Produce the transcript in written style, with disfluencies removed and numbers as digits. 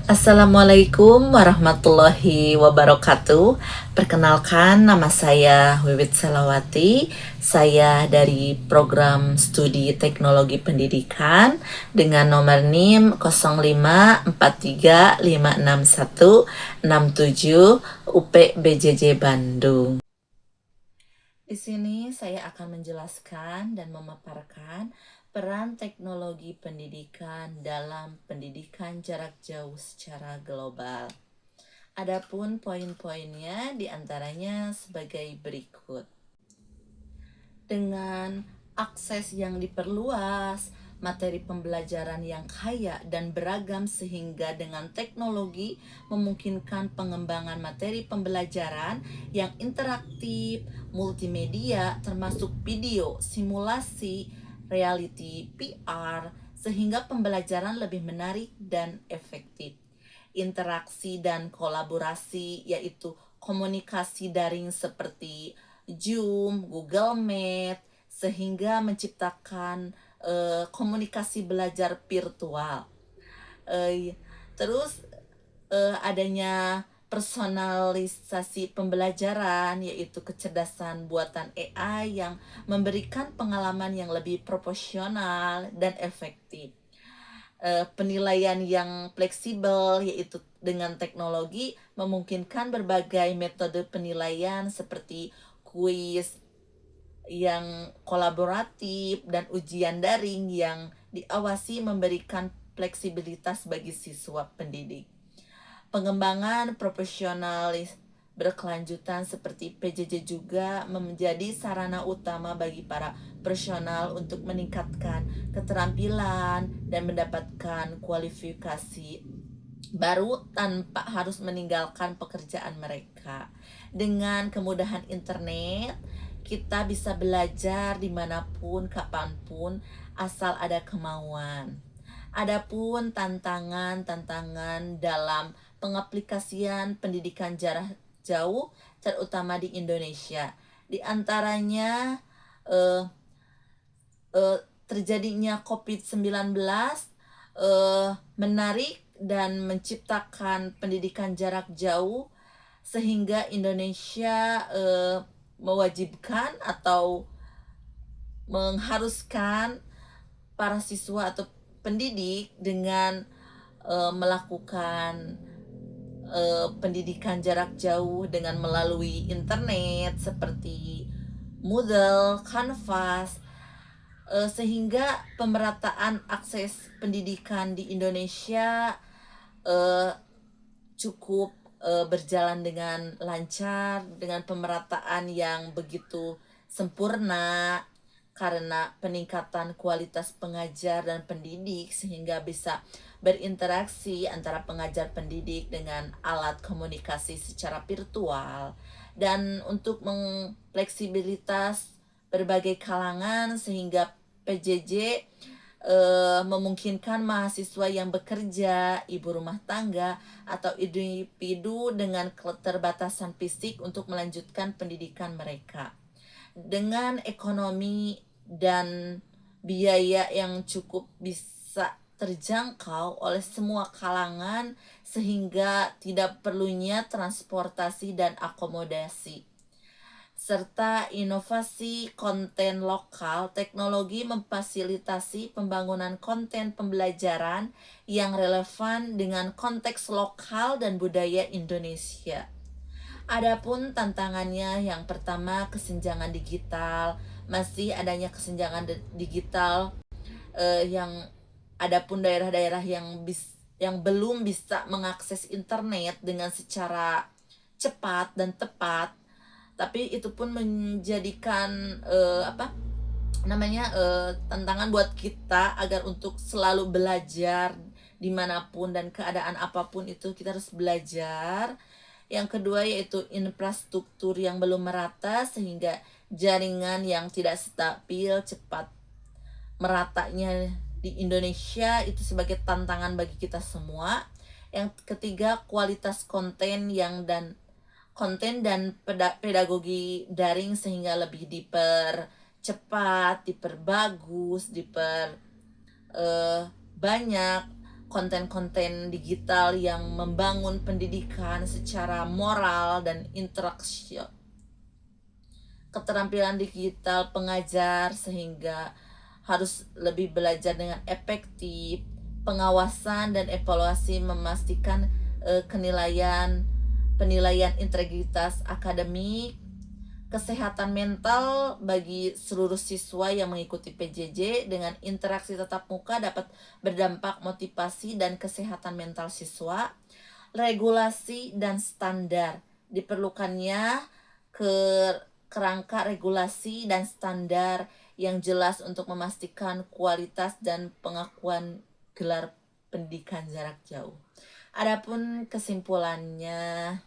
Assalamualaikum warahmatullahi wabarakatuh. Perkenalkan, nama saya Wiwit Selawati. Saya dari program studi Teknologi Pendidikan dengan nomor NIM 054356167 UP BJJ Bandung. Di sini saya akan menjelaskan dan memaparkan peran teknologi pendidikan dalam pendidikan jarak jauh secara global. Adapun poin-poinnya diantaranya sebagai berikut. Dengan akses yang diperluas, materi pembelajaran yang kaya dan beragam sehingga dengan teknologi memungkinkan pengembangan materi pembelajaran yang interaktif, multimedia termasuk video, simulasi, reality, PR, sehingga pembelajaran lebih menarik dan efektif. Interaksi dan kolaborasi yaitu komunikasi daring seperti Zoom, Google Meet, sehingga menciptakan komunikasi belajar virtual. Terus adanya personalisasi pembelajaran yaitu kecerdasan buatan AI yang memberikan pengalaman yang lebih proporsional dan efektif. Penilaian yang fleksibel yaitu dengan teknologi memungkinkan berbagai metode penilaian seperti kuis yang kolaboratif dan ujian daring yang diawasi memberikan fleksibilitas bagi siswa pendidik. Pengembangan profesionalis berkelanjutan seperti PJJ juga menjadi sarana utama bagi para profesional untuk meningkatkan keterampilan dan mendapatkan kualifikasi baru tanpa harus meninggalkan pekerjaan mereka. Dengan kemudahan internet, kita bisa belajar dimanapun, kapanpun, asal ada kemauan. Adapun tantangan dalam pengaplikasian pendidikan jarak jauh, terutama di Indonesia. Di antaranya terjadinya COVID-19 menarik dan menciptakan pendidikan jarak jauh sehingga Indonesia mewajibkan atau mengharuskan para siswa atau pendidik dengan melakukan pendidikan jarak jauh dengan melalui internet seperti Moodle, Canvas, sehingga pemerataan akses pendidikan di Indonesia cukup berjalan dengan lancar, dengan pemerataan yang begitu sempurna karena peningkatan kualitas pengajar dan pendidik sehingga bisa berinteraksi antara pengajar pendidik dengan alat komunikasi secara virtual dan untuk mengfleksibilitas berbagai kalangan sehingga PJJ memungkinkan mahasiswa yang bekerja, ibu rumah tangga, atau individu dengan keterbatasan fisik untuk melanjutkan pendidikan mereka. Dengan ekonomi dan biaya yang cukup bisa terjangkau oleh semua kalangan sehingga tidak perlunya transportasi dan akomodasi serta inovasi konten lokal, teknologi memfasilitasi pembangunan konten pembelajaran yang relevan dengan konteks lokal dan budaya Indonesia. Adapun tantangannya yang pertama kesenjangan digital, masih adanya kesenjangan digital yang adapun daerah-daerah yang belum bisa mengakses internet dengan secara cepat dan tepat, tapi itu pun menjadikan tantangan buat kita agar untuk selalu belajar dimanapun dan keadaan apapun itu kita harus belajar. Yang kedua yaitu infrastruktur yang belum merata sehingga jaringan yang tidak stabil cepat meratanya di Indonesia itu sebagai tantangan bagi kita semua. Yang ketiga kualitas konten dan pedagogi daring sehingga lebih dipercepat, diperbagus, banyak konten-konten digital yang membangun pendidikan secara moral dan interaksi. Keterampilan digital pengajar sehingga harus lebih belajar dengan efektif, pengawasan dan evaluasi memastikan penilaian integritas akademik, kesehatan mental bagi seluruh siswa yang mengikuti PJJ dengan interaksi tatap muka dapat berdampak motivasi dan kesehatan mental siswa. Regulasi dan standar diperlukannya kerangka regulasi dan standar yang jelas untuk memastikan kualitas dan pengakuan gelar pendidikan jarak jauh. Adapun kesimpulannya,